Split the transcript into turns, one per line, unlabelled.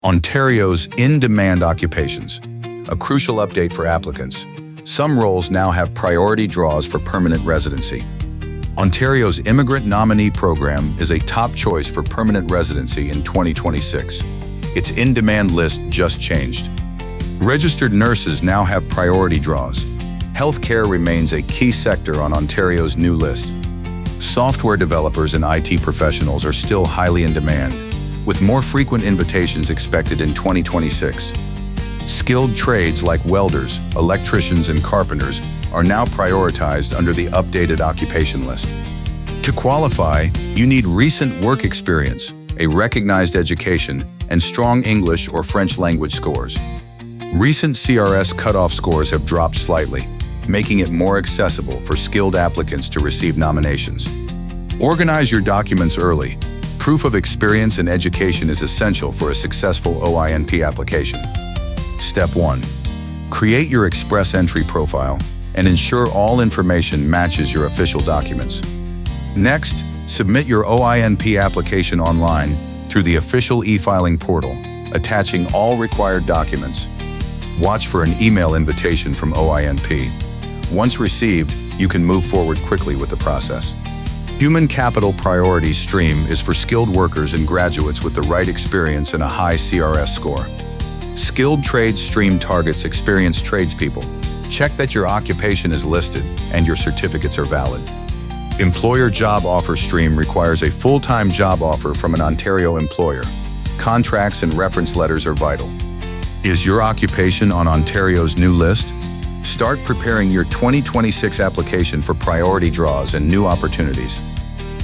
Ontario's in-demand occupations. A crucial update for applicants. Some roles now have priority draws for permanent residency. Ontario's Immigrant Nominee Program is a top choice for permanent residency in 2026. Its in-demand list just changed. Registered nurses now have priority draws. Healthcare remains a key sector on Ontario's new list. Software developers and IT professionals are still highly in demand, with more frequent invitations expected in 2026. Skilled trades like welders, electricians, and carpenters are now prioritized under the updated occupation list. To qualify, you need recent work experience, a recognized education, and strong English or French language scores. Recent CRS cutoff scores have dropped slightly, making it more accessible for skilled applicants to receive nominations. Organize your documents early. Proof of experience and education is essential for a successful OINP application. Step 1. Create your express entry profile and ensure all information matches your official documents. Next, submit your OINP application online through the official e-filing portal, attaching all required documents. Watch for an email invitation from OINP. Once received, you can move forward quickly with the process. Human Capital Priority Stream is for skilled workers and graduates with the right experience and a high CRS score. Skilled Trades Stream targets experienced tradespeople. Check that your occupation is listed and your certificates are valid. Employer Job Offer Stream requires a full-time job offer from an Ontario employer. Contracts and reference letters are vital. Is your occupation on Ontario's new list? Start preparing your 2026 application for priority draws and new opportunities.